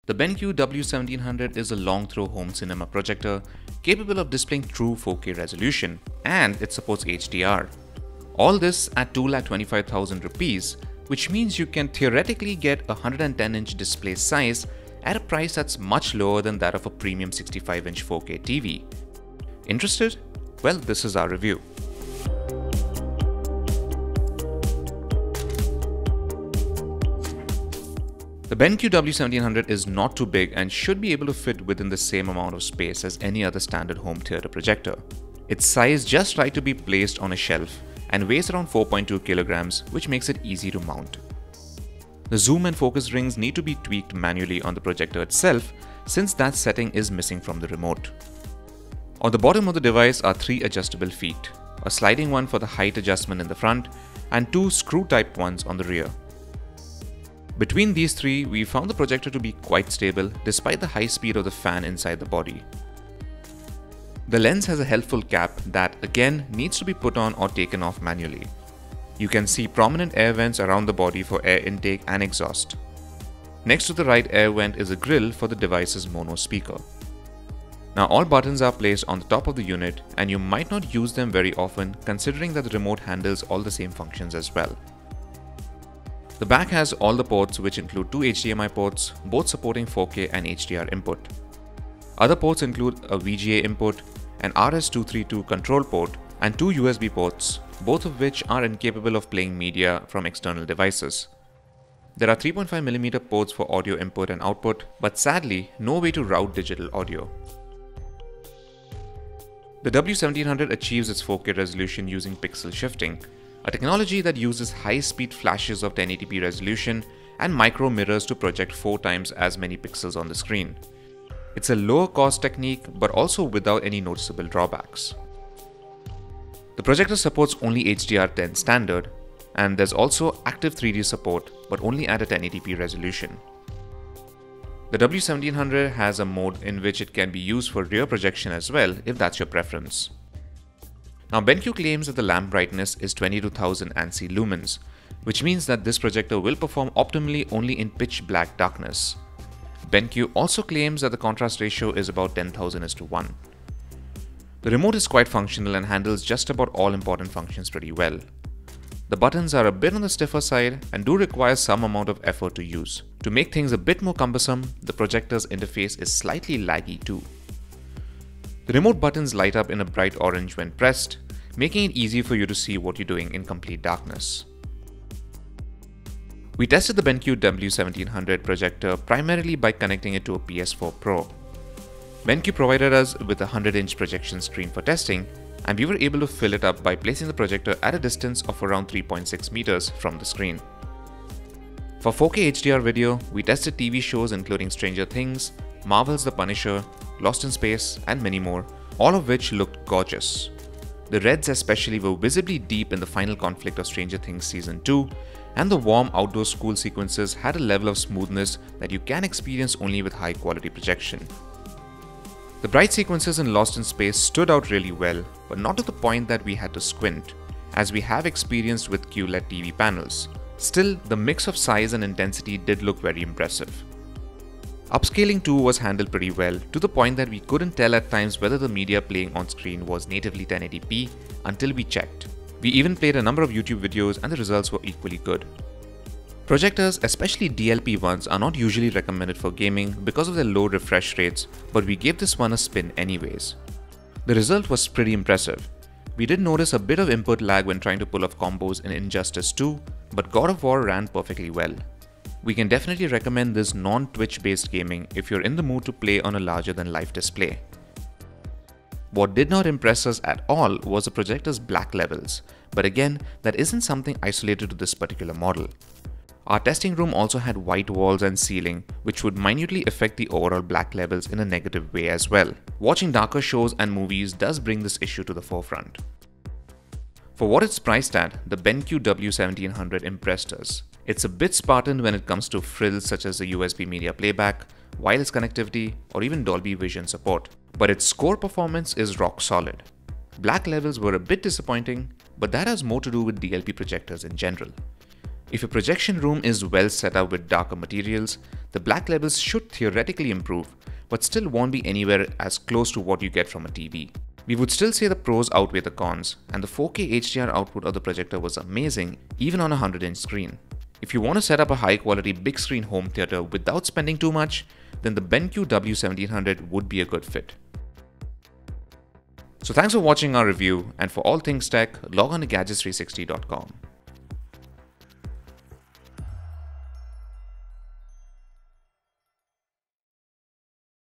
The BenQ W1700 is a long-throw home cinema projector capable of displaying true 4K resolution, and it supports HDR. All this at 2,25,000 rupees, which means you can theoretically get a 110-inch display size at a price that's much lower than that of a premium 65-inch 4K TV. Interested? Well, this is our review. The BenQ W1700 is not too big and should be able to fit within the same amount of space as any other standard home theater projector. It's sized just right to be placed on a shelf and weighs around 4.2 kilograms, which makes it easy to mount. The zoom and focus rings need to be tweaked manually on the projector itself, since that setting is missing from the remote. On the bottom of the device are 3 adjustable feet, a sliding one for the height adjustment in the front and 2 screw-type ones on the rear. Between these 3, we found the projector to be quite stable despite the high speed of the fan inside the body. The lens has a helpful cap that again needs to be put on or taken off manually. You can see prominent air vents around the body for air intake and exhaust. Next to the right air vent is a grill for the device's mono speaker. Now all buttons are placed on the top of the unit, and you might not use them very often considering that the remote handles all the same functions as well. The back has all the ports, which include 2 HDMI ports, both supporting 4K and HDR input. Other ports include a VGA input, an RS-232 control port, and 2 USB ports, both of which are incapable of playing media from external devices. There are 3.5mm ports for audio input and output, but sadly, no way to route digital audio. The W1700 achieves its 4K resolution using pixel shifting, a technology that uses high-speed flashes of 1080p resolution and micro mirrors to project 4 times as many pixels on the screen. It's a lower-cost technique, but also without any noticeable drawbacks. The projector supports only HDR10 standard, and there's also active 3D support, but only at a 1080p resolution. The W1700 has a mode in which it can be used for rear projection as well, if that's your preference. Now, BenQ claims that the lamp brightness is 22,000 ANSI lumens, which means that this projector will perform optimally only in pitch black darkness. BenQ also claims that the contrast ratio is about 10,000:1. The remote is quite functional and handles just about all important functions pretty well. The buttons are a bit on the stiffer side and do require some amount of effort to use. To make things a bit more cumbersome, the projector's interface is slightly laggy too. The remote buttons light up in a bright orange when pressed, making it easy for you to see what you're doing in complete darkness. We tested the BenQ W1700 projector primarily by connecting it to a PS4 Pro. BenQ provided us with a 100-inch projection screen for testing, and we were able to fill it up by placing the projector at a distance of around 3.6 meters from the screen. For 4K HDR video, we tested TV shows including Stranger Things, Marvel's The Punisher, Lost in Space, and many more, all of which looked gorgeous. The reds especially were visibly deep in the final conflict of Stranger Things Season 2, and the warm outdoor school sequences had a level of smoothness that you can experience only with high quality projection. The bright sequences in Lost in Space stood out really well, but not to the point that we had to squint, as we have experienced with QLED TV panels. Still, the mix of size and intensity did look very impressive. Upscaling too was handled pretty well, to the point that we couldn't tell at times whether the media playing on screen was natively 1080p until we checked. We even played a number of YouTube videos and the results were equally good. Projectors, especially DLP ones, are not usually recommended for gaming because of their low refresh rates, but we gave this one a spin anyways. The result was pretty impressive. We did notice a bit of input lag when trying to pull off combos in Injustice 2, but God of War ran perfectly well. We can definitely recommend this non-Twitch based gaming if you're in the mood to play on a larger than life display. What did not impress us at all was the projector's black levels, but again, that isn't something isolated to this particular model. Our testing room also had white walls and ceiling, which would minutely affect the overall black levels in a negative way as well. Watching darker shows and movies does bring this issue to the forefront. For what it's priced at, the BenQ W1700 impressed us. It's a bit Spartan when it comes to frills such as the USB media playback, wireless connectivity, or even Dolby Vision support, but its score performance is rock solid. Black levels were a bit disappointing, but that has more to do with DLP projectors in general. If your projection room is well set up with darker materials, the black levels should theoretically improve, but still won't be anywhere as close to what you get from a TV. We would still say the pros outweigh the cons, and the 4K HDR output of the projector was amazing even on a 100-inch screen. If you want to set up a high-quality big screen home theater without spending too much, then the BenQ W1700 would be a good fit. So thanks for watching our review, and for all things tech, log on to gadgets360.com.